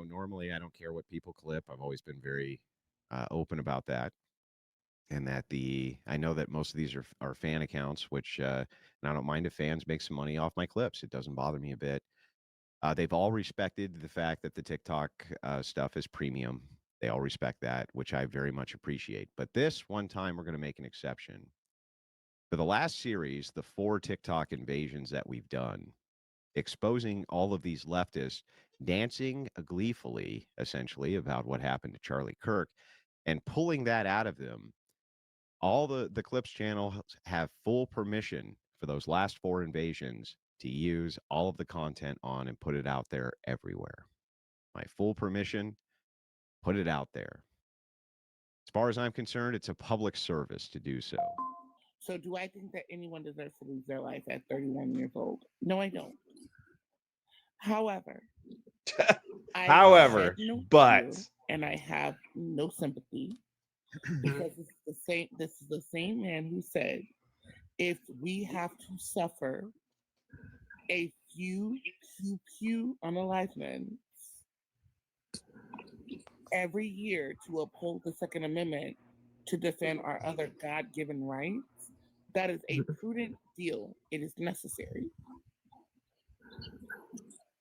Normally I don't care what people clip. I've always been very open about that. And that I know that most of these are fan accounts, which, and I don't mind if fans make some money off my clips. It doesn't bother me a bit. They've all respected the fact that the TikTok stuff is premium. They all respect that, which I very much appreciate. But this one time, we're going to make an exception. For the last series, the 4 TikTok invasions that we've done, exposing all of these leftists dancing gleefully, essentially, about what happened to Charlie Kirk and pulling that out of them. All the Clips channel have full permission for those last 4 invasions to use all of the content on and put it out there everywhere. My full permission, put it out there. As far as I'm concerned, it's a public service to do so. So do I think that anyone deserves to lose their life at 31 years old? No, I don't. However, However, but and I have no sympathy because this is the same man who said, if we have to suffer a few unalivenments every year to uphold the Second Amendment to defend our other God-given rights, that is a prudent deal. It is necessary.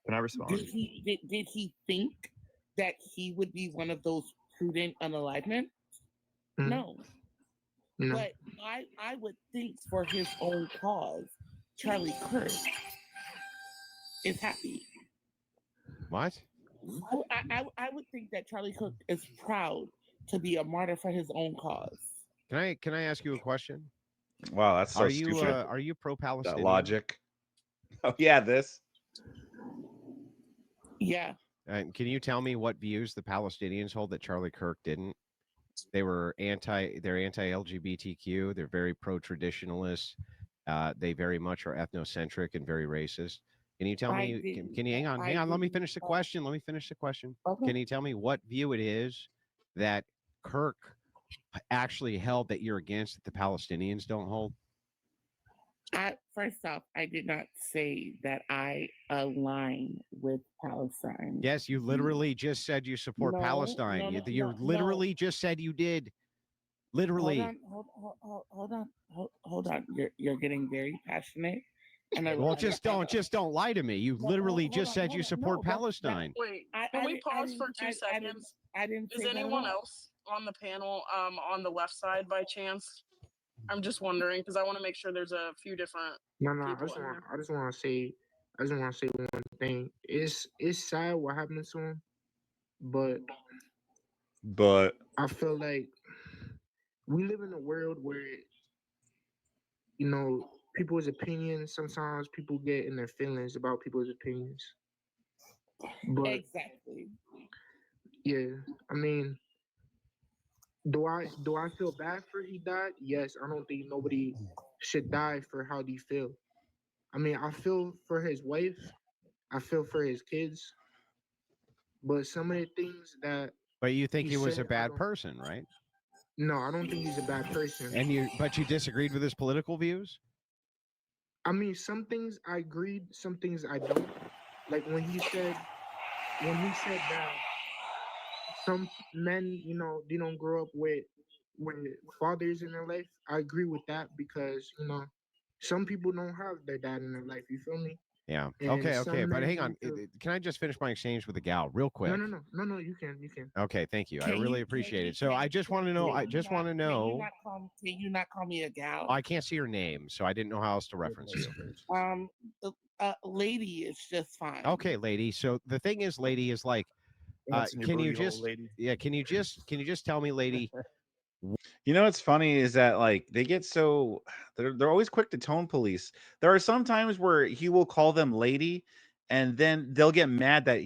Can I respond? Did he think that he would be one of those prudent unalivenments? No. But I would think for his own cause, Charlie Kirk is happy. What? I would think that Charlie Kirk is proud to be a martyr for his own cause. Can I ask you a question? Wow, that's so stupid. Are you pro-Palestinian? That logic. Oh yeah, this. Yeah. Can you tell me what views the Palestinians hold that Charlie Kirk didn't? They're anti-LGBTQ. They're very pro-traditionalist. They very much are ethnocentric and very racist. Can you tell me? Can you hang on? Let me finish the question. Okay. Can you tell me what view it is that Kirk actually held that you're against that the Palestinians don't hold? First off, I did not say that I align with Palestine. Yes, you literally just said you support Palestine. You literally just said you did. Literally. Hold on. You're getting very passionate. And just don't lie to me. You literally just said you support Palestine. Wait, can we pause for 2 seconds? I didn't. Is anyone else on the panel on the left side by chance? I'm just wondering because I want to make sure there's a few different. No. I just want to say one thing. It's sad what happened to him, but I feel like we live in a world where people's opinions. Sometimes people get in their feelings about people's opinions. But exactly. Yeah, I mean. Do I feel bad for he died? Yes, I don't think nobody should die for how they feel. I mean, I feel for his wife, I feel for his kids, but some of the things that. But you think he was a bad person, right? No, I don't think he's a bad person. But you disagreed with his political views? I mean, some things I agreed, some things I don't. Like when he said that. Some men, they don't grow up with fathers in their life. I agree with that because, some people don't have their dad in their life. You feel me? Yeah. And Okay. But hang on. Can I just finish my exchange with the gal real quick? No. You can. Okay. Thank you. I really appreciate it. So I just want to know. Can you not call me a gal? I can't see your name, so I didn't know how else to reference you. Lady is just fine. Okay, lady. So the thing is, lady is like. Can you just tell me, lady? You know what's funny is that like they get so they're always quick to tone police. There are some times where he will call them lady, and then they'll get mad that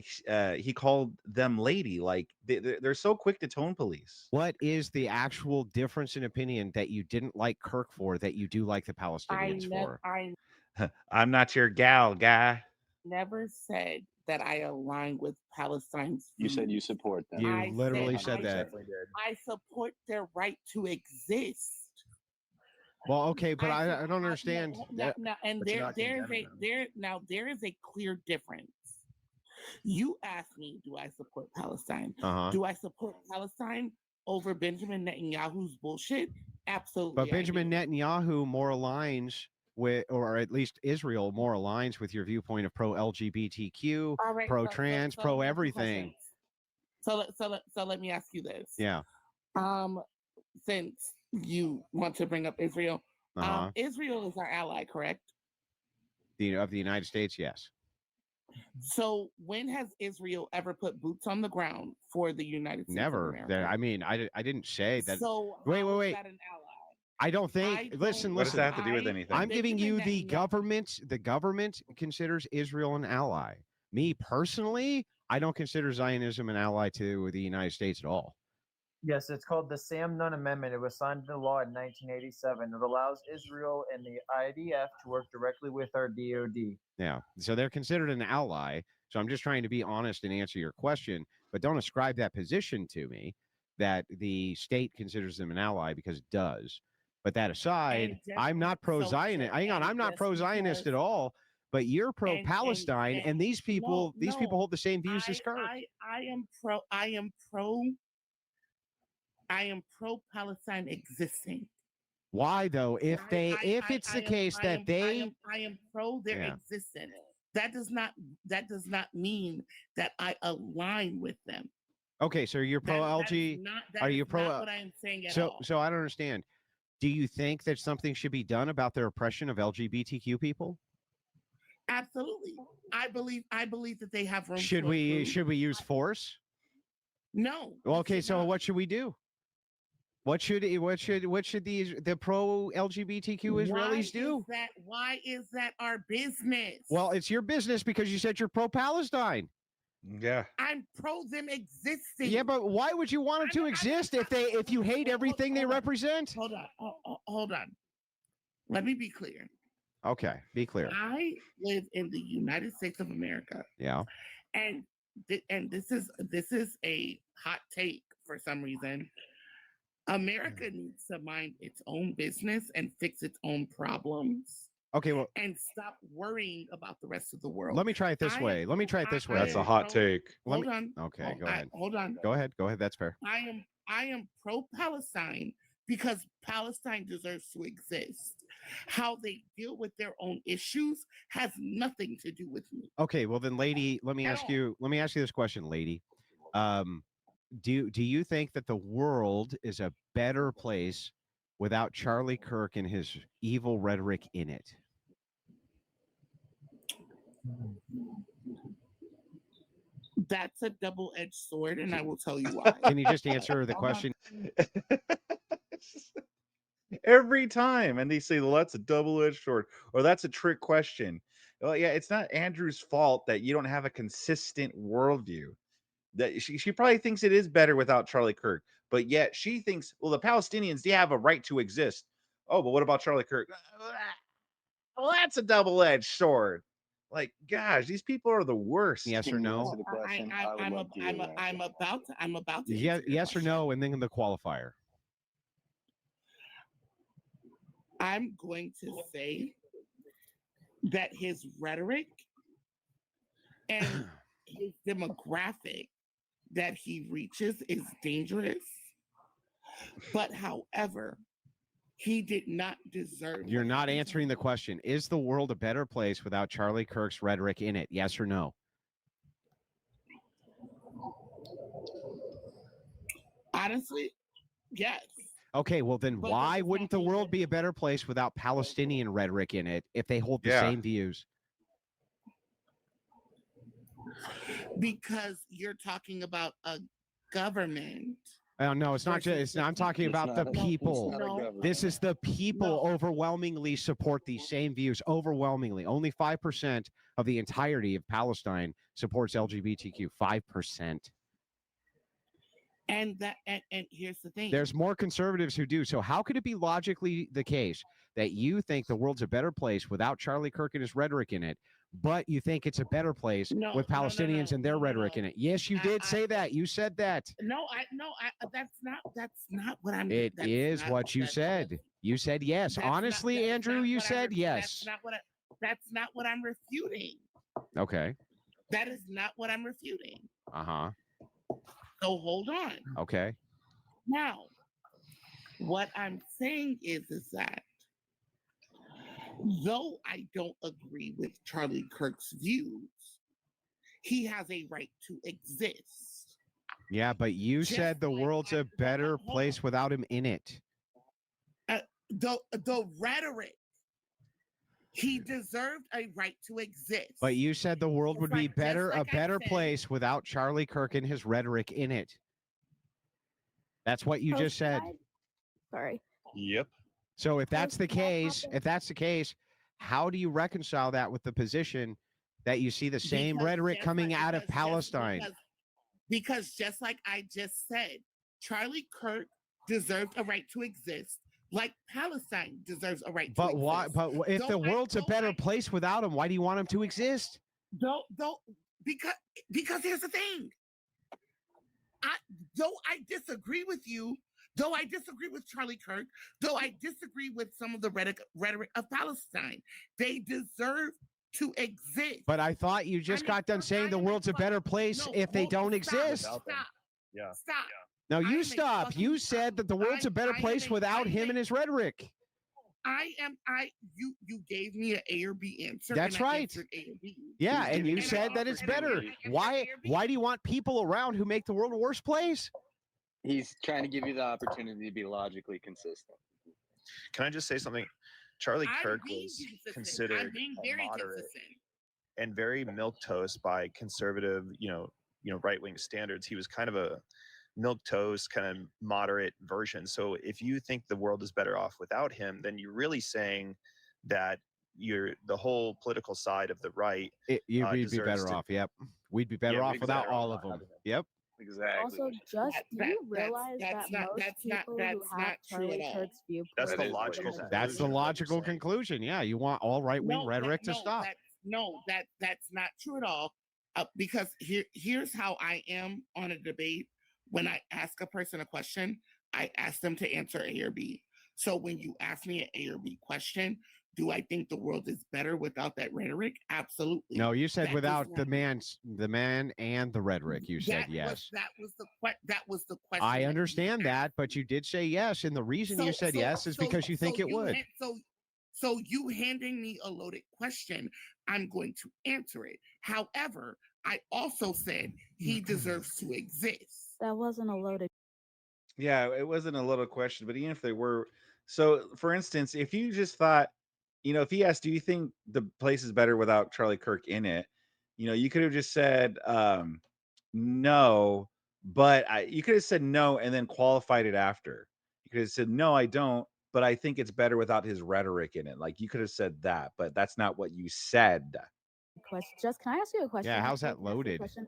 he called them lady. Like they're so quick to tone police. What is the actual difference in opinion that you didn't like Kirk for that you do like the Palestinians for? I'm not your gal, guy. Never said that I align with Palestine's views. You said you support them. You literally said that. I support their right to exist. Well, okay, but I don't understand. There is a clear difference You asked me, do I support Palestine? Uh-huh. Do I support Palestine over Benjamin Netanyahu's bullshit? Absolutely. But I Benjamin do. Netanyahu more aligns with, or at least Israel more aligns with your viewpoint of pro-LGBTQ, All right, pro-trans, so let me ask you pro-everything. questions. So let me ask you this. Yeah. Since you want to bring up Israel, Uh-huh. Israel is our ally, correct? Of the United States, yes. So when has Israel ever put boots on the ground for the United States of Never. America? I mean, I didn't say that. So Wait. how is that an ally? I don't think. Listen. What does that have to do with anything? I'm giving you Benjamin the Netanyahu- government. The government considers Israel an ally. Me personally, I don't consider Zionism an ally to the United States at all. Yes, it's called the Sam Nunn Amendment. It was signed into law in 1987. It allows Israel and the IDF to work directly with our DoD. Yeah. So they're considered an ally. So I'm just trying to be honest and answer your question, but don't ascribe that position to me that the state considers them an ally, because it does. But that aside, I'm not pro-Zionist. Hang on, I'm not pro-Zionist at all. But you're pro-Palestine, and these people hold the same views as Kirk. I am pro-Palestine existing. Why though? If it's the case that I am pro their existence. That does not mean that I align with them. Okay, so you're pro LG. Are you pro? Not what I'm saying at all. So I don't understand. Do you think that something should be done about their oppression of LGBTQ people? Absolutely. I believe that they have room. Should we use force? No. Well, okay, so what should we do? What should the pro LGBTQ Israelis do? Why is that our business? Well, it's your business because you said you're pro Palestine. Yeah. I'm pro them existing. Yeah, but why would you want it to exist if you hate everything they represent? Hold on. Let me be clear. Okay, be clear. I live in the United States of America. Yeah. And this is a hot take for some reason. America needs to mind its own business and fix its own problems. Okay, well, and stop worrying about the rest of the world. Let me try it this way. That's a hot take. Hold on. Okay, go ahead. Hold on. Go ahead. That's fair. I am pro-Palestine because Palestine deserves to exist. How they deal with their own issues has nothing to do with me. Okay, well then, lady, let me ask you this question, lady. Do you think that the world is a better place without Charlie Kirk and his evil rhetoric in it? That's a double-edged sword, and I will tell you why. Can you just answer the question? Every time, and they say, well, that's a double-edged sword, or that's a trick question. Well, yeah, it's not Andrew's fault that you don't have a consistent worldview. That she probably thinks it is better without Charlie Kirk, but yet she thinks, well, the Palestinians, they have a right to exist. Oh, but what about Charlie Kirk? Well, that's a double-edged sword. Like, gosh, these people are the worst. Yes or no? I'm about to. Yes or no, and then the qualifier. I'm going to say that his rhetoric and his demographic that he reaches is dangerous. But however, he did not deserve. You're not answering the question. Is the world a better place without Charlie Kirk's rhetoric in it? Yes or no? Honestly, yes. Okay, well then why wouldn't the world be a better place without Palestinian rhetoric in it if they hold the same views? Because you're talking about a government. No, it's not just. I'm talking about the people. This is the people overwhelmingly support these same views. Overwhelmingly, only 5% of the entirety of Palestine supports LGBTQ. 5%. And here's the thing. There's more conservatives who do. So how could it be logically the case that you think the world's a better place without Charlie Kirk and his rhetoric in it, but you think it's a better place with Palestinians and their rhetoric in it? Yes, you did say that. You said that. That's not what I'm. It is what you said. You said yes. Honestly, Andrew, you said yes. That's not what I'm refuting. Okay. That is not what I'm refuting. Uh-huh. So hold on. Okay. Now, what I'm saying is that though I don't agree with Charlie Kirk's views, he has a right to exist. Yeah, but you Just said the like world's a better hold on. place without him in it. The rhetoric. He deserved a right to exist. But you said the world Just would be like- just better, like a I better said. place without Charlie Kirk and his rhetoric in it. That's what you just said. Sorry. Yep. So if that's the Can I case, how do you reconcile that with the position that you see the same Because rhetoric just coming like- out of because- Palestine? Because just like I just said, Charlie Kirk deserved a right to exist, like Palestine deserves a right to But exist. why? But if the Don't I- world's a don't better I- place without him, why do you want him to exist? Don't because here's the thing. Though I disagree with you, though I disagree with Charlie Kirk, though I disagree with some of the rhetoric of Palestine, they deserve to exist. But I thought you just got done saying the world's a better place if they don't exist. Stop. Yeah. Stop. No, I you am a stop. fucking- You said that the world's a better I am place a- without I am him a- and his rhetoric. You gave me an A or B answer. That's and I right. answered A or B. Yeah, and you And I said that it's offered- and I- better. and I answered Why? A or B. Why do you want people around who make the world a worse place? He's trying to give you the opportunity to be logically consistent. Can I just say something? Charlie I'm Kirk being was consistent. I'm considered being a very moderate consistent. and very milquetoast by conservative, right-wing standards. He was kind of a milquetoast, kind of moderate version. So if you think the world is better off without him, then you're really saying that the whole political side of the right. We'd be deserves better to- off. Yep. We'd be better Yeah, off we'd be without better all off of not them. having him. Yep. Exactly. Also, what just That- do that- you that's- realize that's that not- most that's not- people that's who have not true Charlie at all. Kirk's viewpoint That's the That is what logical you're saying. That's the conclusion of what you're logical saying. conclusion. Yeah, you want all right-wing rhetoric to stop. That's not true at all. Because here's how I am on a debate. When I ask a person a question, I ask them to answer A or B. So when you ask me an A or B question, do I think the world is better without that rhetoric? Absolutely. No, you said That without does the not- man and the rhetoric. You said yes. That was the question. I that you understand that, asked but you did say yes, and the reason you So- said so- yes is so- because you think so it would. So you handing me a loaded question, I'm going to answer it. However, I also said he deserves to exist. That wasn't a loaded. Yeah, it wasn't a little question, but even if they were, so for instance, if you just thought, if he asked, do you think the place is better without Charlie Kirk in it? You could have just said no, but you could have said no and then qualified it after. You could have said no, I don't, but I think it's better without his rhetoric in it. Like you could have said that, but that's not what you said. Question. Just can I ask you a question? Yeah, how's actually? that Can I ask you a loaded? question?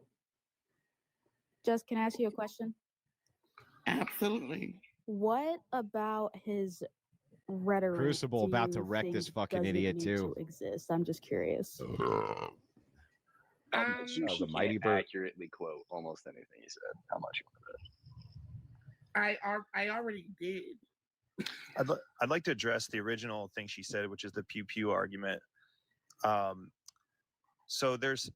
Just can I ask you a question? Absolutely. What about his rhetoric? Crucible do about to you wreck this think fucking doesn't idiot, need too. To exist. I'm just curious. How much you the can't mighty bird. accurately quote almost anything he said. How much you want I already did. I'd like to address the original thing she said, which is the pew pew argument. So there's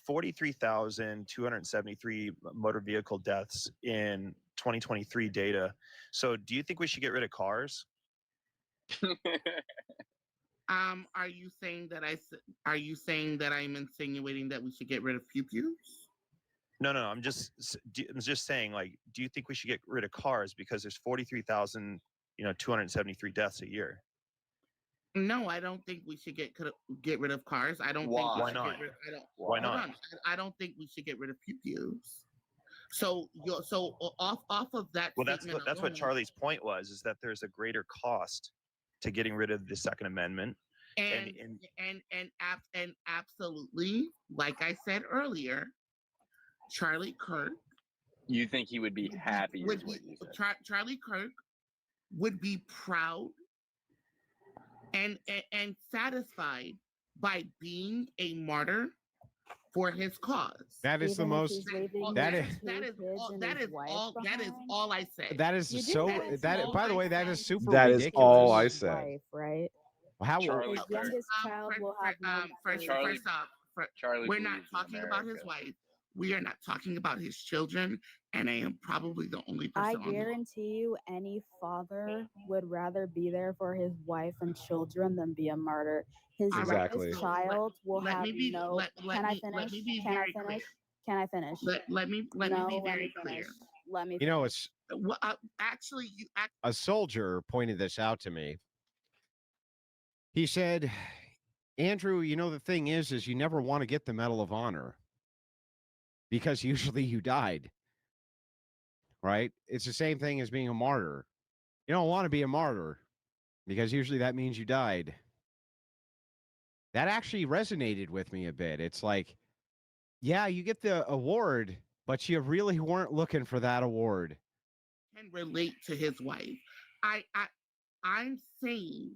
43,273 motor vehicle deaths in 2023 data. So do you think we should get rid of cars? Are you saying that I'm insinuating that we should get rid of pew pews? No. I'm just saying, like, do you think we should get rid of cars because there's 43,273 deaths a year? No, I don't think we should get rid of cars. I don't Why? think we Why should not? Get rid, I don't, Why hold not? on. I don't think we should get rid of pew pews. So off of that. Well, that's statement what alone- Charlie's point was, is that there's a greater cost to getting rid of the Second Amendment. and absolutely, like I said earlier, Charlie Kirk You think he would be happy? Is what you said. Charlie Kirk would be proud and satisfied by being a martyr for his cause. That is the Even if most. he's leaving that his is- two that is kids all. and That his is wife all. That is behind? all I said. That is You did so. say it's That all by the I way, that said. is super That is ridiculous. all I His said. wife, right? How? Charlie His Kirk. youngest child will have no First memory. Charlie we're not believes in talking about his America. wife. We are not talking about his children, and I am probably the only I person on the guarantee you any father would rather be there for his wife and children than be a martyr. His Exactly. youngest child will let have me be no. let Can I me finish? be Can I very clear. finish? Can I finish? Let me no, be let very me clear. finish. Let me You know, finish. it's Well, actually, a soldier pointed this out to me. He said, Andrew, you know, the thing is you never want to get the Medal of Honor because usually you died, right? It's the same thing as being a martyr. You don't want to be a martyr because usually that means you died. That actually resonated with me a bit. It's like, yeah, you get the award, but you really weren't looking for that award. can relate to his wife. I'm saying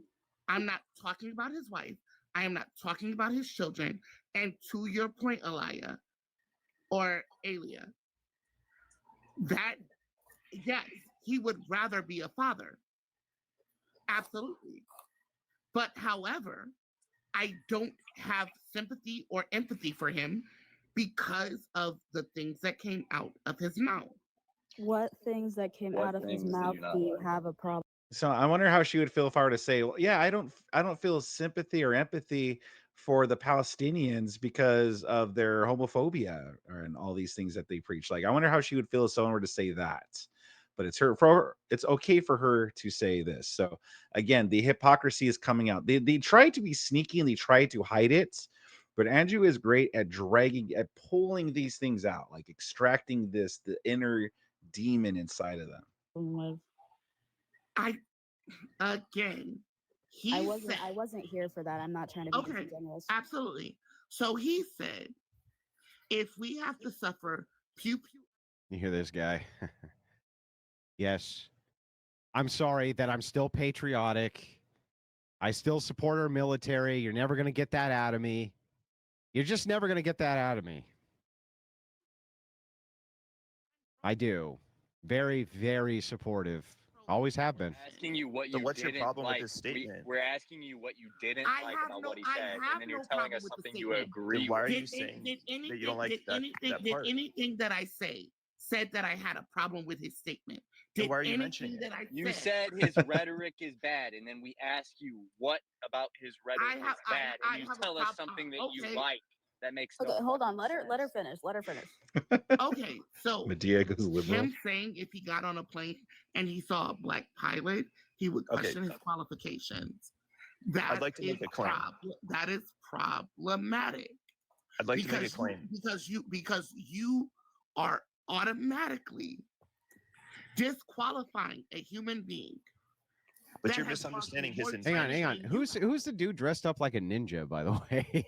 I'm not talking about his wife. I am not talking about his children. And to your point, Elia or Alia, that yes, he would rather be a father. Absolutely. But however, I don't have sympathy or empathy for him because of the things that came out of his mouth. What things that came What out of his things do mouth you not do you like? have a problem? So I wonder how she would feel if I were to say, well, yeah, I don't feel sympathy or empathy for the Palestinians because of their homophobia and all these things that they preach. Like, I wonder how she would feel if someone were to say that. But it's okay for her to say this. So again, the hypocrisy is coming out. They try to be sneaky and they try to hide it, but Andrew is great at pulling these things out, like extracting the inner demon inside of them. I again, he said, I wasn't here for that. I'm not trying to be okay, disingenuous. absolutely. So he said, if we have to suffer pew pew. You hear this guy? Yes. I'm sorry that I'm still patriotic. I still support our military. You're never going to get that out of me. You're just never going to get that out of me. I do. Very, very supportive. Always have been. Asking you what So you what's your didn't problem with like. his statement? We're asking you what you didn't I like have about no, what he I said, have and then no you're telling problem us with the something you statement. agree Then why are with. you saying that you don't like that Did part? anything that I said that I had a problem with his statement? Then Did why are you mentioning anything it? that I You said his rhetoric is bad, and then we ask you what about his rhetoric is bad, and you tell us something that you like. That makes no Okay, hold on. Let sense. her finish. Let her finish. Okay, so Mediego's liberal. him saying if he got on a plane and he saw a black pilot, he would question his qualifications. I'd like to make a claim. That is problematic. I'd like to make a claim. Because you are automatically disqualifying a human being. But you're misunderstanding his Hang on. Who's the dude dressed up like a ninja, by the way?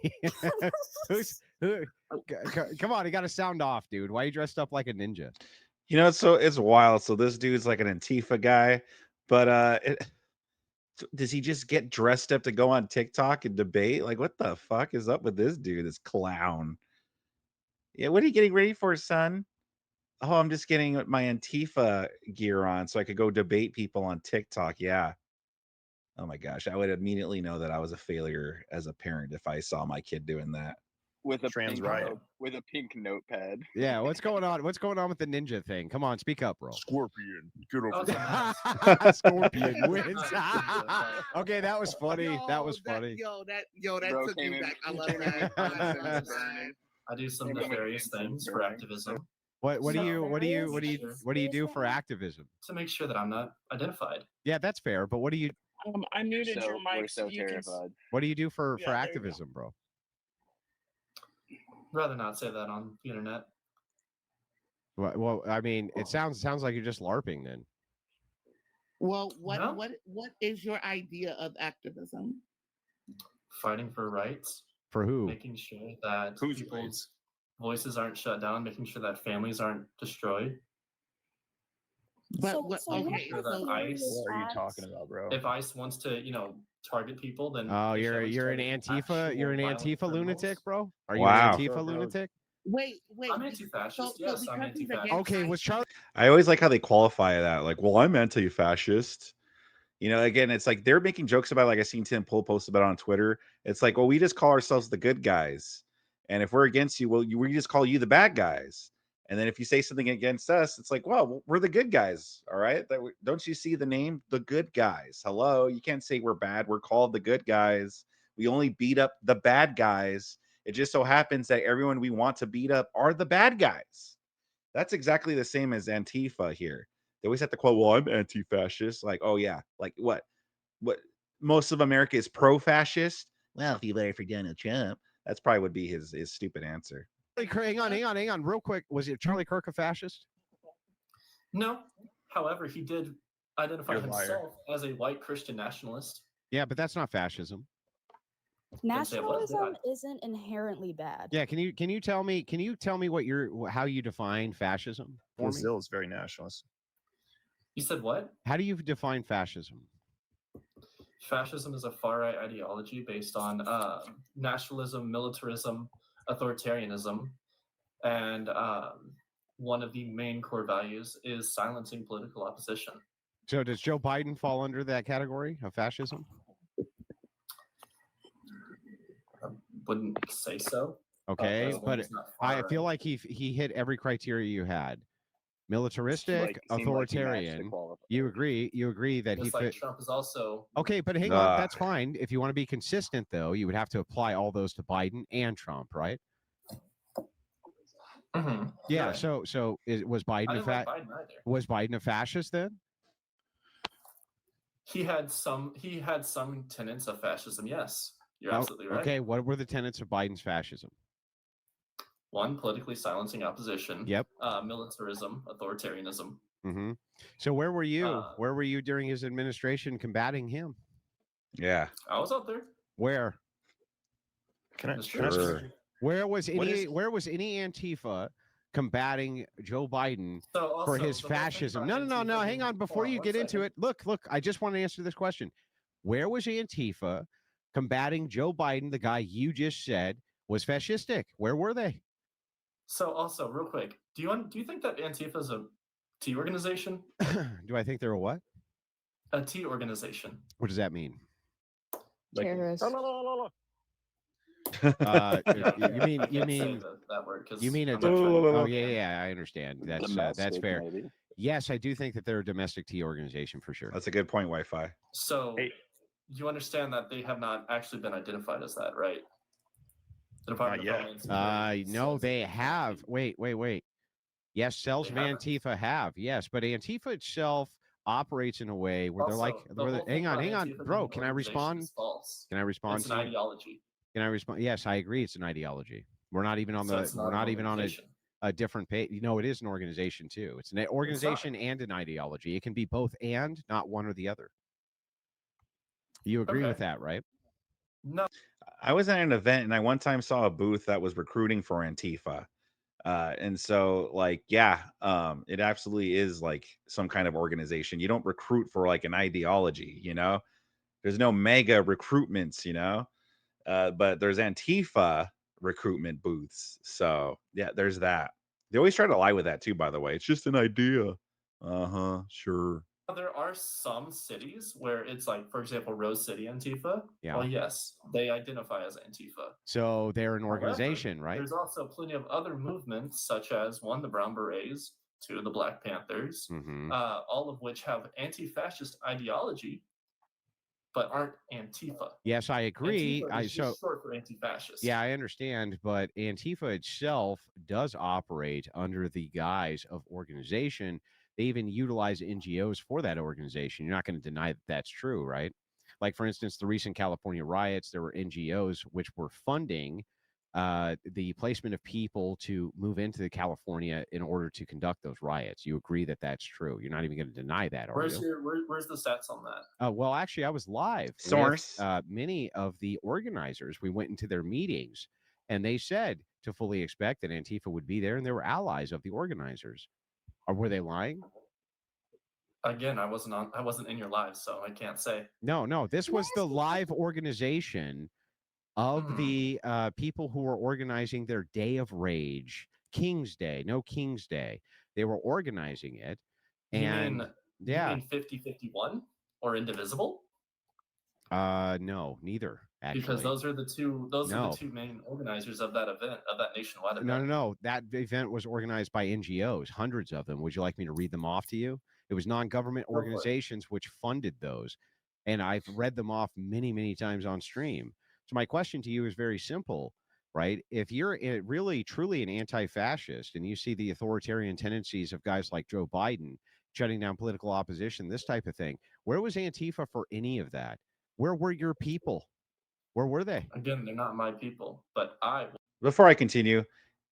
Come on, he got to sound off, dude. Why are you dressed up like a ninja? You know, it's wild. So this dude's like an Antifa guy, but does he just get dressed up to go on TikTok and debate? Like, what the fuck is up with this dude, this clown? Yeah, what are you getting ready for, son? Oh, I'm just getting my Antifa gear on so I could go debate people on TikTok. Yeah. Oh my gosh, I would immediately know that I was a failure as a parent if I saw my kid doing that. With a pink notepad. Yeah, what's going on? What's going on with the ninja thing? Come on, speak up, bro. Scorpion, get over there. Scorpion wins. Okay, that was funny. That was funny. That took me back. I love that. I do some nefarious things for activism. What do you do for activism? To make sure that I'm not identified. Yeah, that's fair. But what do you? I muted your mic. We're so terrified. What do you do for activism, bro? Rather not say that on the internet. Well, I mean, it sounds like you're just LARPing then. Well, what is your idea of activism? Fighting for rights. For who? Making sure that people's voices aren't shut down, making sure that families aren't destroyed. But making sure that ICE, what are you talking about, bro? If ICE wants to, target people, then you're an Antifa. You're an Antifa lunatic, bro. Are you Wow. an Antifa lunatic? Wait. I'm anti-fascist. Yes, I'm anti-fascist. Okay, was Charlie? I always like how they qualify that. Like, well, I'm anti-fascist. Again, it's like they're making jokes about. Like I seen Tim Pool post about it on Twitter. It's like, well, we just call ourselves the good guys. And if we're against you, well, we just call you the bad guys. And then if you say something against us, it's like, well, we're the good guys. All right. Don't you see the name? The good guys. Hello. You can't say we're bad. We're called the good guys. We only beat up the bad guys. It just so happens that everyone we want to beat up are the bad guys. That's exactly the same as Antifa here. They always have to quote, well, I'm anti-fascist. Like, oh yeah. Like what? Most of America is pro-fascist? Well, if you voted for Donald Trump, that's probably would be his stupid answer. Hang on, real quick. Was it Charlie Kirk a fascist? No. However, he did identify himself as a white Christian nationalist. Yeah, but that's not fascism. Nationalism isn't inherently bad. Yeah, can you tell me what how you define fascism? Brazil is very nationalist. You said what? How do you define fascism? Fascism is a far-right ideology based on nationalism, militarism, authoritarianism, and one of the main core values is silencing political opposition. So does Joe Biden fall under that category of fascism? I wouldn't say so. Okay, but I feel like he hit every criteria you had. Militaristic, authoritarian. You agree that Just he fit. like Trump is also Okay, but hang on, that's fine. If you want to be consistent, though, you would have to apply all those to Biden and Trump, right? Mm-hmm. Yeah. So was Biden was Biden a fascist then? He had some tenets of fascism. Yes, you're absolutely right. Okay, what were the tenets of Biden's fascism? One, politically silencing opposition. Yep. Militarism, authoritarianism. Mm-hmm. So where were you? Where were you during his administration combating him? Yeah, I was out there. Where? Sure. Where was any Antifa combating Joe Biden for his fascism? No. Hang on, before you get into it. Look. I just want to answer this question. Where was Antifa combating Joe Biden, the guy you just said was fascistic? Where were they? So also, real quick, do you think that Antifa is a T organization? Do I think they're a what? A T organization. What does that mean? Terrorist. You mean that word? You mean a oh yeah, I understand. That's fair. Maybe. Yes, I do think that they're a domestic tea organization for sure. That's a good point, Wi-Fi. So you understand that they have not actually been identified as that, right? The Department of Homeland Security no, they have. Wait. Yes, cells of Antifa have. Yes, but Antifa itself operates in a way where they're like, hang on, bro. Can I respond? Can I respond? It's an ideology. Can I respond? Yes, I agree. It's an ideology. We're not even on a different page. No, it is an organization too. It's an organization and an ideology. It can be both and not one or the other. You agree with that, right? No. I was at an event and I one time saw a booth that was recruiting for Antifa. And so it absolutely is like some kind of organization. You don't recruit for like an ideology, there's no mega recruitments, but there's Antifa recruitment booths. So yeah, there's that. They always try to lie with that too, by the way. It's just an idea. Sure. There are some cities where it's like, for example, Rose City Antifa. Yeah. Well, yes, they identify as Antifa. So they're an organization, However, right? There's also plenty of other movements, such as one, the Brown Berets, two, the Black Panthers, all of which have anti-fascist ideology, but aren't Antifa. Yes, I agree. Antifa is just short for anti-fascist. Yeah, I understand, but Antifa itself does operate under the guise of organization. They even utilize NGOs for that organization. You're not going to deny that that's true, right? Like, for instance, the recent California riots, there were NGOs which were funding the placement of people to move into California in order to conduct those riots. You agree that that's true. You're not even going to deny that, are you? Where's the stats on that? Well, actually, I was live. Source. With, many of the organizers, we went into their meetings, and they said to fully expect that Antifa would be there, and they were allies of the organizers. Or were they lying? Again, I wasn't in your live, so I can't say. No. This was the live organization of the people who were organizing their Day of Rage, King's Day. They were organizing it. You mean 50-51 or indivisible? No, neither. Actually, Because those are the two. Those are No. the two main organizers of that event, of that nationwide event. No. That event was organized by NGOs, hundreds of them. Would you like me to read them off to you? It was non-government Go for it. organizations which funded those, and I've read them off many, many times on stream. So my question to you is very simple, right? If you're really, truly an anti-fascist, and you see the authoritarian tendencies of guys like Joe Biden shutting down political opposition, this type of thing, where was Antifa for any of that? Where were your people? Where were they? Again, they're not my people, but I. Before I continue,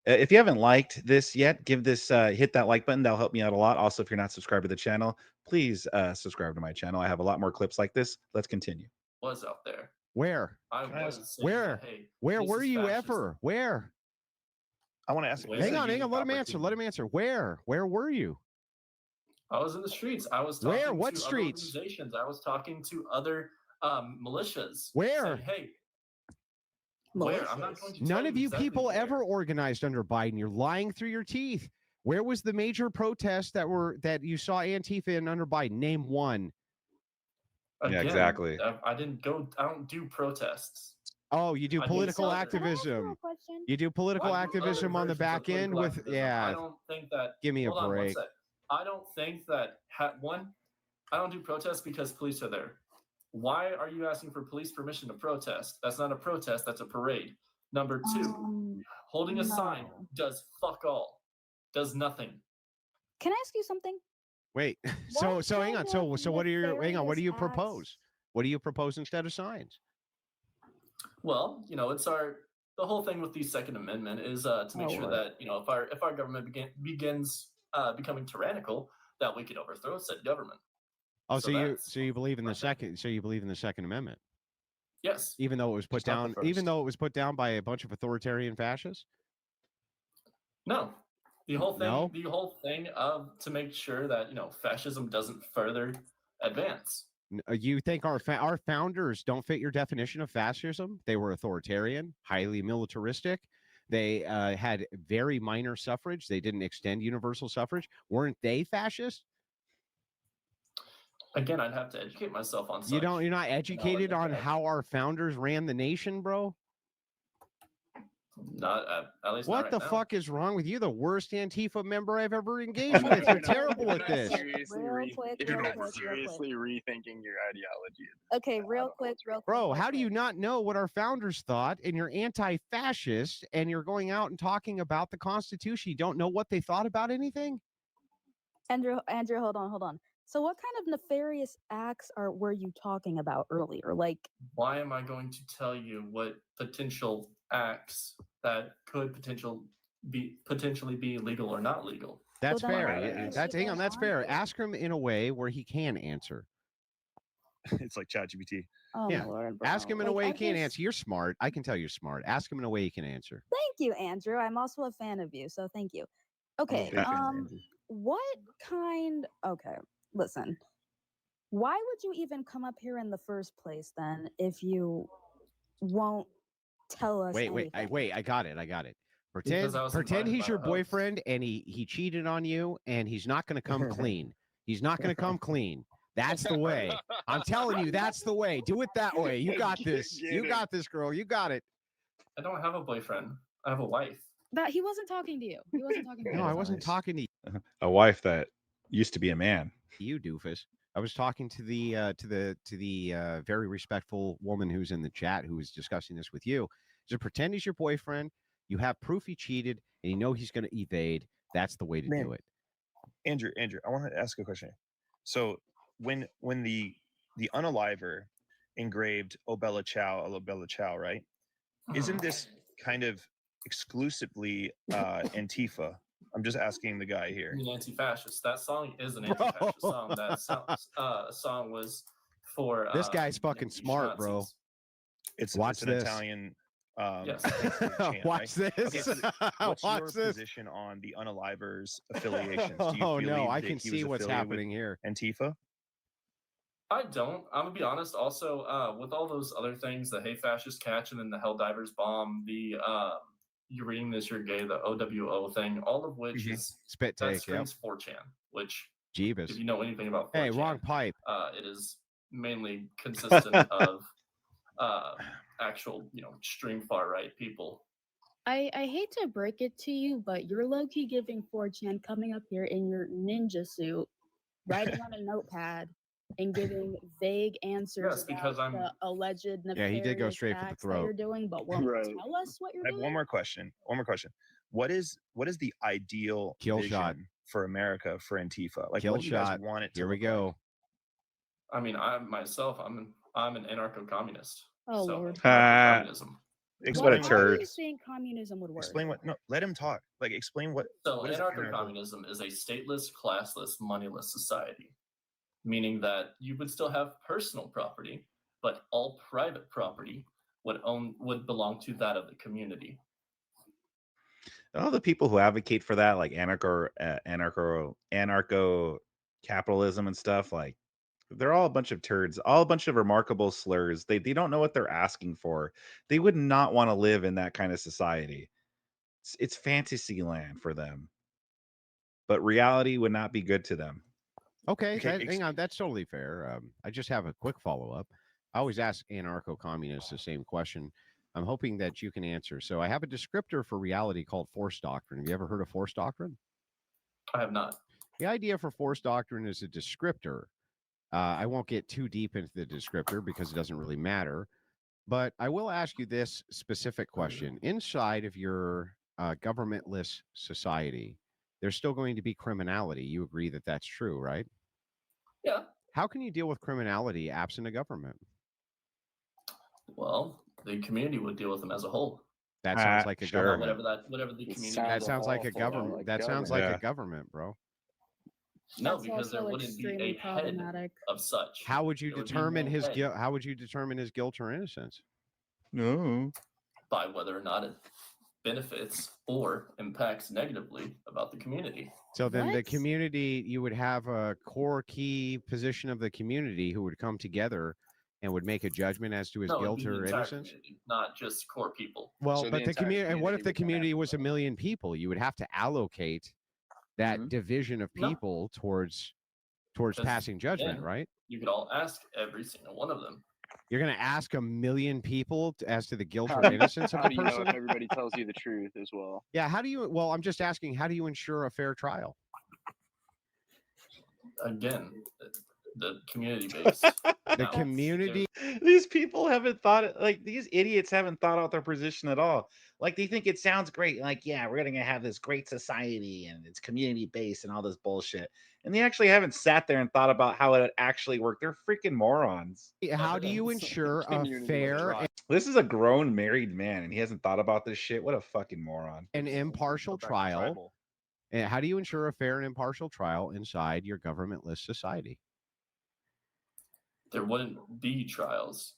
if you haven't liked this yet, give this hit that like button. That'll help me out a lot. Also, if you're not subscribed to the channel, please subscribe to my channel. I have a lot more clips like this. Let's continue. Was out there. Where? I was saying Where? that, hey, Where this were is you fascism. ever? Where? I want to ask. Where Hang are on. you Let him answer. Let him answer. Where were you? I was in the streets. I was talking Where? What to streets? other organizations. I was talking to other militias. Where? Saying, hey, where? I'm not going to None tell of you exactly people where. ever organized under Biden. You're lying through your teeth. Where was the major protests that you saw Antifa in under Biden? Name one. Again, Yeah, exactly. I didn't go. I don't do protests. Oh, you do I political did Can I ask you a activism. question? You do political I do other activism on the versions of back end political with activism. I don't think that. Give me a hold on one break. sec. I don't think that one. I don't do protests because police are there. Why are you asking for police permission to protest? That's not a protest. That's a parade. Number two, holding a sign No. does fuck all. Does nothing. Can I ask you something? Wait. So What hang on. kind So of what are your hang on? What do you nefarious acts- propose? What do you propose instead of signs? Well, it's the whole thing with the Second Amendment is to make sure that if our government begins becoming tyrannical, that we can overthrow said government. Oh, So you believe in the my thing. second? So you believe in the Second Amendment, Yes. even though it was put Just not the down, even first. though it was put down by a bunch of authoritarian fascists. No. The whole thing. No? The whole thing of to make sure that fascism doesn't further advance. You think our founders don't fit your definition of fascism? They were authoritarian, highly militaristic. They had very minor suffrage. They didn't extend universal suffrage. Weren't they fascist? Again, I'd have to educate myself on. You're not educated on how our founders ran the nation, bro. Not at least. What not the right now. fuck is wrong with you? The worst Antifa member I've ever engaged with. You're terrible at this. Real quick. Seriously rethinking your ideology. Okay, real quick. Bro, how do you not know what our founders thought and you're anti-fascist and you're going out and talking about the Constitution? You don't know what they thought about anything? Andrew, hold on. So what kind of nefarious acts were you talking about earlier? Like, why am I going to tell you what potential acts that could potentially be legal or not legal? That's Well, then fair. why Yeah, didn't that's you hang on, go that's on fair. to- Ask him in a way where he can answer. It's like ChatGPT. Oh Yeah. my lord, bro. Ask him in a way Like, he can answer. You're smart. I can tell you're smart. Ask him in a way he can answer. Thank you, Andrew. I'm also a fan of you, so thank you. I'm a Okay, big fan of Andrew. what kind? Okay, listen. Why would you even come up here in the first place then if you won't tell us anything? I got it. Because I was Pretend invited he's by your the host. boyfriend and he cheated on you and he's not going to come clean. He's not going to come clean. That's the way. I'm telling you, that's the way. Do it that way. You got this. You got this, girl. You got it. I don't have a boyfriend. I have a wife. That he wasn't talking to you. He wasn't talking to you. No, I wasn't talking to A wife that used to be a man. you, doofus. I was talking to the very respectful woman who's in the chat who was discussing this with you. So pretend he's your boyfriend. You have proof he cheated, and you know he's going to evade. That's the way to do it. Andrew, I want to ask a question. So when the unaliver engraved "O Bella Ciao," right? Isn't this kind of exclusively Antifa? I'm just asking the guy here. The anti-fascist. That song is an anti-fascist song. That song was for This guy's fucking smart, bro. It's Watch an this. Italian. Yes. chant, Watch right? this. Okay, so what's Watch your this. position on the unaliver's affiliations? Do you Oh believe no, I that can he was see what's affiliated with happening here. Antifa? I don't. I'm gonna be honest. Also, with all those other things, the "Hey Fascist Catch" and then the "Helldivers Bomb," the "You're Reading This, You're Gay," the OWO thing, all of which is Spit that take. Yep. screams 4chan. Which, Jeebus. if you know anything about 4chan, Hey, wrong pipe. it is mainly consistent of actual, extreme far right people. I hate to break it to you, but you're low-key giving 4chan coming up here in your ninja suit, writing on a notepad, and giving vague answers Yes, because about the alleged nefarious Yeah, he did go straight for the acts that you're throat. doing, but won't tell us what you're I have doing. one more question. What is the ideal Kill vision shot for America for Antifa? Like, Kill what do you guys shot. want it to Here we look go. like? I mean, I'm an anarcho-communist. Oh, so Lord. anarcho-communism. What a How do turd. you think communism would work? Explain what. No, let him talk. Like, explain what. So what is anarcho-communism is a stateless, classless, moneyless society, meaning that you would still have personal property, but all private property would belong to that of the community. All the people who advocate for that, like anarcho capitalism and stuff, like they're all a bunch of turds, all a bunch of remarkable slurs. They don't know what they're asking for. They would not want to live in that kind of society. It's fantasy land for them, but reality would not be good to them. Okay, hang on. That's totally fair. I just have a quick follow-up. I always ask anarcho-communists the same question. I'm hoping that you can answer. So I have a descriptor for reality called force doctrine. Have you ever heard of force doctrine? I have not. The idea for force doctrine is a descriptor. I won't get too deep into the descriptor because it doesn't really matter. But I will ask you this specific question. Inside of your governmentless society, there's still going to be criminality. You agree that that's true, right? Yeah. How can you deal with criminality absent a government? Well, the community would deal with them as a whole. That sounds like a government. Whatever the community. That sounds like a government. That sounds like a government, bro. No, That's because there also wouldn't be extremely a head problematic. of such. How would you There would be determine no his head guilt? How would you determine his guilt or innocence? No. by whether or not it benefits or impacts negatively about the community. So then the community, you would have a core key position of the community who would come together and would make a judgment as to his No, it'd guilt be the or entire innocence? community, not just core people. Well, but the community, and what if the community was 1 million people? You would have to allocate that division of people towards passing judgment, Again, right? You could all ask every single one of them. You're going to ask 1 million people as to the guilt or innocence of How the do you know person? if everybody tells you the truth as well? Yeah, how do you, well, I'm just asking, how do you ensure a fair trial? Again, the community based. The community. These people haven't thought, like, these idiots haven't thought out their position at all. Like, they think it sounds great. Like, yeah, we're going to have this great society and it's community based and all this bullshit. And they actually haven't sat there and thought about how it actually worked. They're freaking morons. How do you ensure a fair This is a grown married man and he hasn't thought about this shit. What a fucking moron. and impartial trial? And how do you ensure a fair and impartial trial inside your governmentless society? There wouldn't be trials.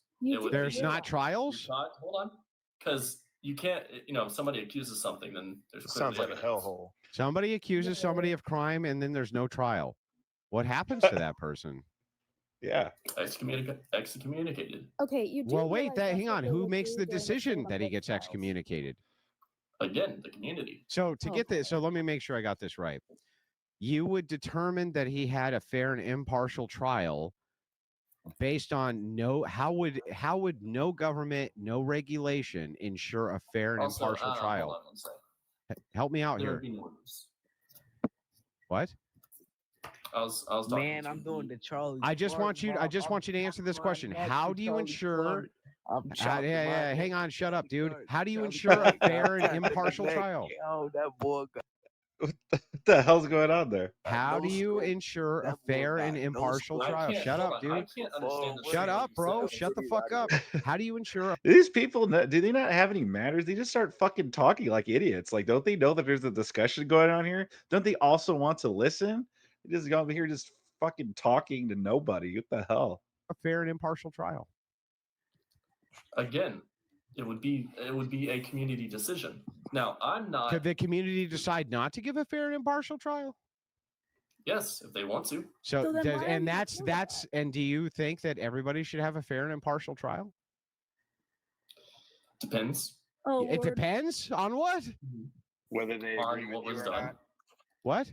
There's not trials? Hold on. Because you can't, if somebody accuses something, then there's Sounds like a evidence. hellhole. Somebody accuses somebody of crime and then there's no trial. What happens to that person? Yeah. Excommunicated. Okay, you do. Well, wait, realize that's hang what on. they Who would makes do the during decision Salem that he witch gets trials. excommunicated? Again, the community. So to get this, so let me make sure I got this right. You would determine that he had a fair and impartial trial based on how would no government, no regulation ensure a fair and Also, impartial hold trial? on one second. Help me out There here. would be no rules. What? I was talking Man, to I'm doing the Charlie. I just Clark want you vibe. to answer this question. Right next How to do you Charlie ensure Clark. I'm chopping yeah, my hang neck. on, shut up, dude. Clark. How do you Charlie ensure a Clark. fair and I'm tapping impartial the neck. trial? Yo, that boy got What the hell's going on there? How do no you scope. ensure a That boy fair got and no impartial scope. trial? Shut up, I dude. can't understand the Shut shit up, you bro. said. Shut the fuck up. How do you ensure These people, do they not have any manners? They just start fucking talking like idiots. Like, don't they know that there's a discussion going on here? Don't they also want to listen? They just go over here just fucking talking to nobody. What the hell? a fair and impartial trial? Again, it would be a community decision. Now, I'm not. Could the community decide not to give a fair and impartial trial? Yes, if they want to. So, then does, why are and you that's for that's and do you think that everybody should have a fair and impartial trial? Depends. Oh, It Lord. depends on what? Whether they agree On with what you was or done. not. What?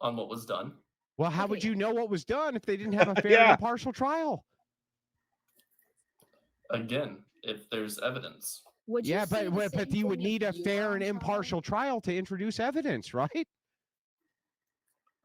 On what was done. Well, how would Okay. you know what was done if they didn't have a fair and Yeah. impartial trial? Again, if there's evidence. Would you Yeah, say the but same you would thing if need a you fair were and on trial? impartial trial to introduce evidence, right?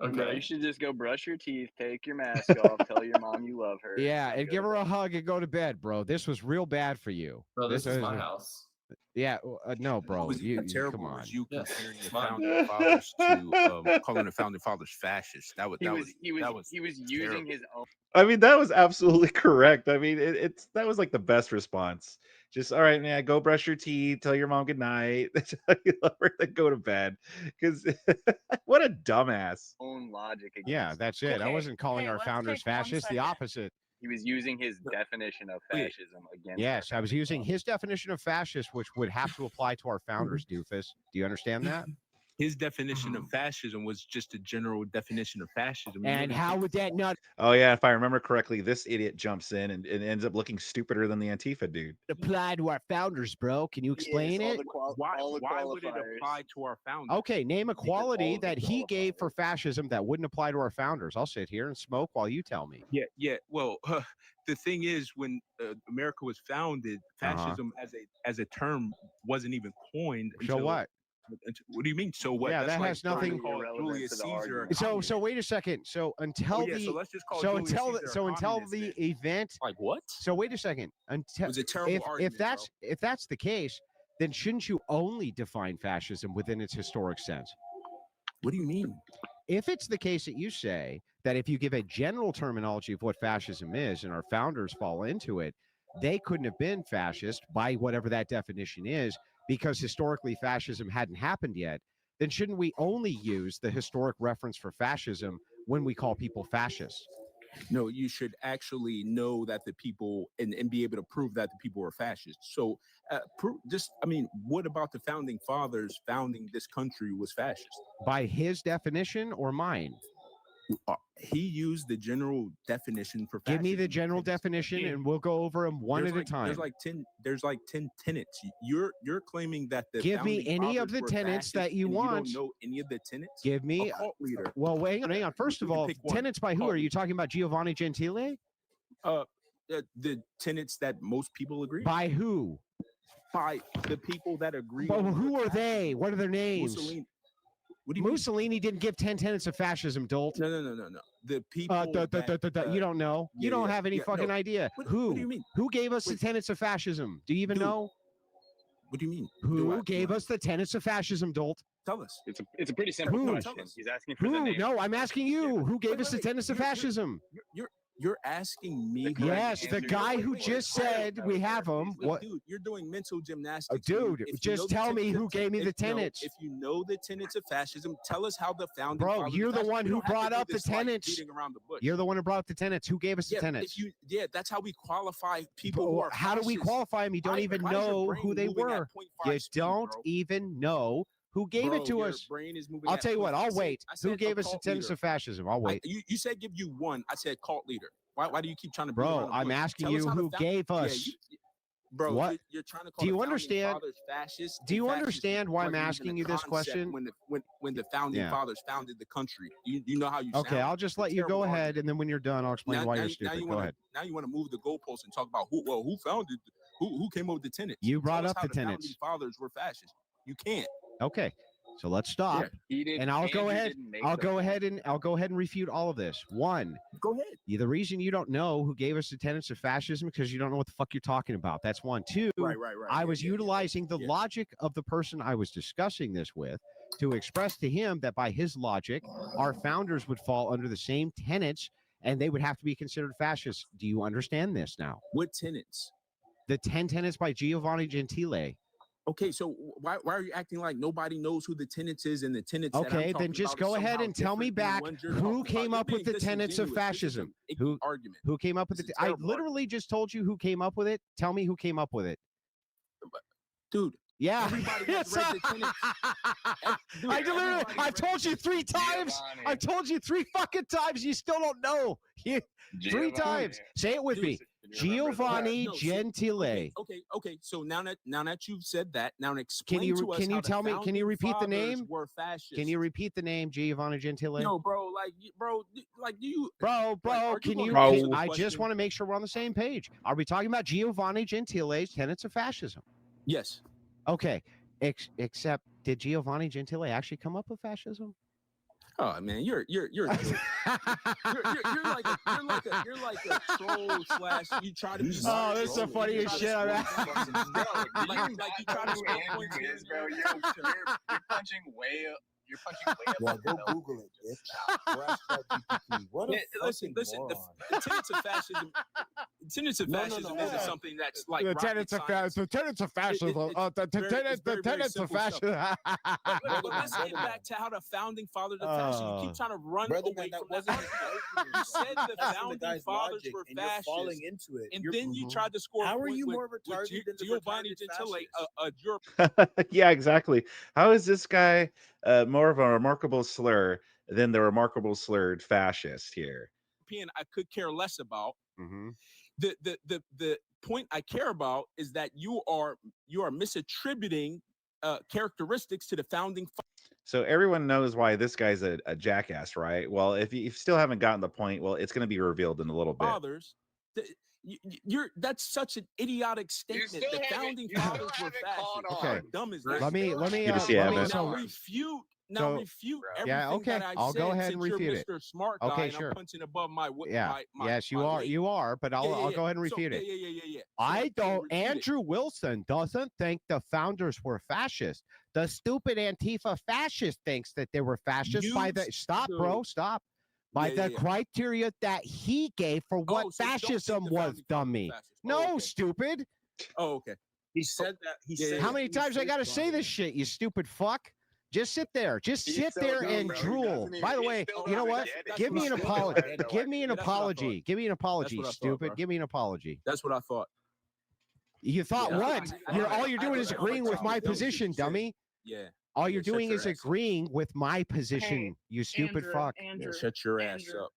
Okay. Bro, you should just go brush your teeth, take your mask off, tell your mom you love her. Yeah, then and go give to her a bed. hug and go to bed, bro. This was real bad for you. Bro, this is my house. Yeah, no, What bro. was You even come terrible on. was you Yes, comparing the it's mine. founding fathers to calling the founding fathers fascists. That was He was using terrible. his own. I mean, that was absolutely correct. I mean, that was like the best response. Just, all right, man, go brush your teeth, tell your mom good night, tell you love her, then go to bed. Because what a dumbass. Own logic against. Yeah, that's it. I wasn't calling our let's founders take 1 fascists. The second. opposite. He was using his definition of fascism against. Yes, I was using his definition of fascist, which would have to apply to our founders, doofus. Do you understand that? His definition of fascism was just a general definition of fascism. And how would that not Oh, yeah, if I remember correctly, this idiot jumps in and ends up looking stupider than the Antifa dude. apply to our founders, bro? Can you explain it? Why would it apply to our founders? Okay, name a quality all of the that he gave for fascism that wouldn't apply to our founders. I'll sit here and smoke while you tell me. Yeah. Well, the thing is, when America was founded, fascism as a term wasn't even coined. So what? What do you mean? So what? Yeah, That's that like has trying to nothing. call Julius Caesar. So wait a second. So until yeah, the so let's just call so Julius until Caesar a so until communist the then. event. Like what? So wait a second. Until It was a terrible if argument, that's the case, then shouldn't you only define fascism within its historic sense? What do you mean? If it's the case that you say that if you give a general terminology of what fascism is and our founders fall into it, they couldn't have been fascist by whatever that definition is because historically fascism hadn't happened yet, then shouldn't we only use the historic reference for fascism when we call people fascists? No, you should actually know that the people and be able to prove that the people were fascists. So what about the founding fathers founding this country was fascist? By his definition or mine? He used the general definition for fascism. Give me the general definition and we'll go over them one at a time. There's like 10 tenets. You're claiming that the give me any of the tenets that you want. You don't know any of the tenets? Give me a cult leader. Well, hang on. First of all, tenets by who? Are you talking about Giovanni Gentile? The tenets that most people agree. By who? By the people that agree. But who are they? What are their names? Mussolini. What do you Mussolini didn't give 10 tenets of fascism, dolt. No. The people you don't know. You don't have any fucking idea. Who? What do you mean? Who gave us the tenets of fascism? Do you even know? What do you mean? Who gave us the tenets of fascism, dolt? Tell us. It's a pretty simple question. He's asking for the name. No, I'm asking you. Who gave us the tenets of fascism? You're asking me. Yes, the guy who just said we have them. What? Dude, you're doing mental gymnastics. Dude, just tell me who gave me the tenets. If you know the tenets of fascism, tell us how the founding. Bro, you're the one who brought up the tenets. You're the one who brought up the tenets. Who gave us the tenets? That's how we qualify people who are fascists. How do we qualify them? You don't even know who they were. You don't even know who gave it to us. I'll tell you what, I'll wait. Who gave us the tenets of fascism? I'll wait. You said give you one. I said cult leader. Why do you keep trying to? Bro, I'm asking you who gave us. Bro, what? You're trying to call do you understand? Fascist, do you understand why I'm asking you this question? When the founding fathers founded the country, you know how you. Okay, I'll just let you go ahead, and then when you're done, I'll explain why you're stupid. Go ahead. Now you want to move the goalposts and talk about who founded, who came up with the tenets. You brought up the tenets. Fathers were fascists. You can't. Okay. So let's stop, and I'll go ahead. I'll go ahead and refute all of this. One, go ahead. The reason you don't know who gave us the tenets of fascism because you don't know what the fuck you're talking about. That's one. Two, right. I was utilizing the logic of the person I was discussing this with to express to him that by his logic, our founders would fall under the same tenets and they would have to be considered fascists. Do you understand this now? What tenets? The 10 tenets by Giovanni Gentile. Okay, so why are you acting like nobody knows who the tenets is and the tenets? Okay, then just go ahead and tell me back who came up with the tenets of fascism. Who came up with it? I literally just told you who came up with it. Tell me who came up with it, dude. Yeah, I've told you 3 times. I've told you 3 fucking times. You still don't know. 3 times. Say it with me. Giovanni Gentile. Okay. So now that you've said that, now explain to us. Can you tell me? Can you repeat the name? Were fascists. Can you repeat the name Giovanni Gentile? No, bro. Like, bro, like, do you, bro? Can you? I just want to make sure we're on the same page. Are we talking about Giovanni Gentile's tenets of fascism? Yes. Okay. Except, did Giovanni Gentile actually come up with fascism? Oh man, you're a joke. you're like a troll slash. You try to be. Oh, that's the funniest shit I've ever. Like you try to score points here, bro. You're punching way up. You're punching way up. Yeah, go Google it, bitch. What a listen. The tenets of fascism. Tenets of fascism isn't something that's like the tenets of fascism. The tenets of fascism. The tenets of fascism. But let's get back to how the founding fathers of fascism. You keep trying to run away from that. You said the founding fathers were fascists, falling into it, and then you tried to score. How are you more retarded than Giovanni Gentile? Yeah, exactly. How is this guy more of a remarkable slur than the remarkable slurred fascist here? I could care less about. The point I care about is that you are misattributing characteristics to the founding. So everyone knows why this guy's a jackass, right? Well, if you still haven't gotten the point, well, it's going to be revealed in a little bit. Fathers, that's such an idiotic statement. The founding fathers were fascist. Okay, dumb as let me refute. Now refute everything that I I'll said, go ahead and since refute you're it. Mr. Smart guy, Okay, and sure. I'm punching above my yes, you are. weight. You are. But I'll go ahead and refute it. Yeah. I don't. Andrew Wilson doesn't think the founders were fascist. The stupid Antifa fascist thinks that they were fascist by the stop. By the criteria that he gave for what fascism was, dummy. No, stupid. Oh, okay. He said that. He said. How many times I got to say this shit, you stupid fuck? Just sit there. Just sit there and drool. By the way, you know what? Give me an apology. Give me an apology. Give me an apology, stupid. Give me an apology. That's what I thought. You thought what? All you're doing is agreeing with my position, dummy. Yeah. All you're doing is agreeing with my position, you stupid fuck. Andrew, shut your ass up.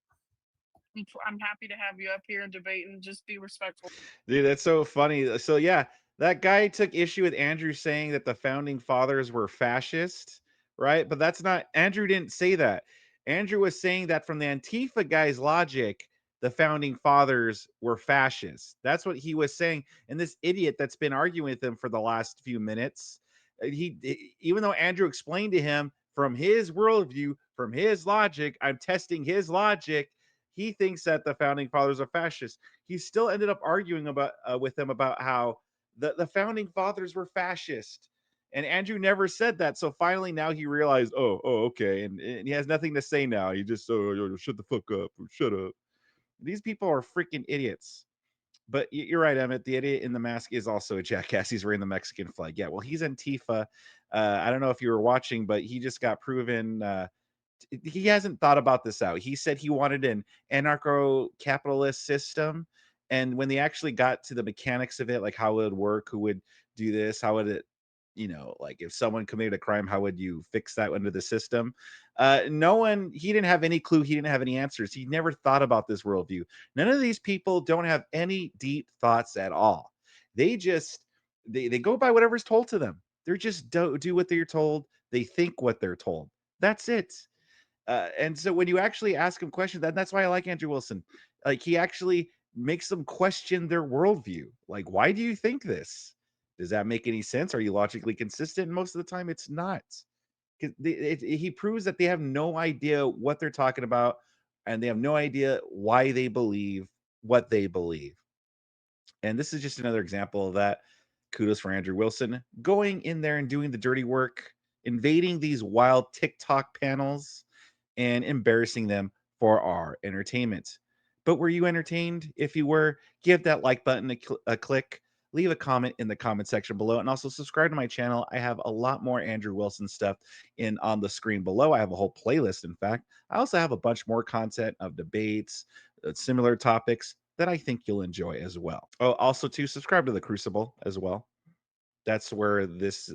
I'm happy to have you up here and debate and just be respectful. Dude, that's so funny. So yeah, that guy took issue with Andrew saying that the founding fathers were fascist, right? But that's not, Andrew didn't say that. Andrew was saying that from the Antifa guy's logic, the founding fathers were fascists. That's what he was saying. And this idiot that's been arguing with him for the last few minutes, even though Andrew explained to him from his worldview, from his logic, I'm testing his logic, he thinks that the founding fathers are fascists. He still ended up arguing about with him about how the founding fathers were fascist. And Andrew never said that. So finally now he realized, oh, okay. And he has nothing to say now. He just, shut the fuck up. Shut up. These people are freaking idiots. But you're right, Emmett. The idiot in the mask is also a jackass. He's wearing the Mexican flag. Yeah, well, he's Antifa. I don't know if you were watching, but he just got proven. He hasn't thought about this out. He said he wanted an anarcho-capitalist system. And when they actually got to the mechanics of it, like how it would work, who would do this, how would it, like if someone committed a crime, how would you fix that under the system? He didn't have any clue. He didn't have any answers. He never thought about this worldview. None of these people don't have any deep thoughts at all. They just, they go by whatever's told to them. They're just do what they're told. They think what they're told. That's it. And so when you actually ask him questions, that's why I like Andrew Wilson. Like he actually makes them question their worldview. Like, why do you think this? Does that make any sense? Are you logically consistent? And most of the time it's not. He proves that they have no idea what they're talking about, and they have no idea why they believe what they believe. And this is just another example of that. Kudos for Andrew Wilson going in there and doing the dirty work, invading these wild TikTok panels and embarrassing them for our entertainment. But were you entertained? If you were, give that like button a click. Leave a comment in the comment section below, and also subscribe to my channel. I have a lot more Andrew Wilson stuff on the screen below. I have a whole playlist, in fact. I also have a bunch more content of debates, similar topics that I think you'll enjoy as well. Oh, also to subscribe to the Crucible as well. That's where this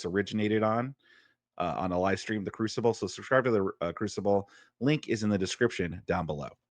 originated on a live stream, the Crucible. So subscribe to the Crucible. Link is in the description down below.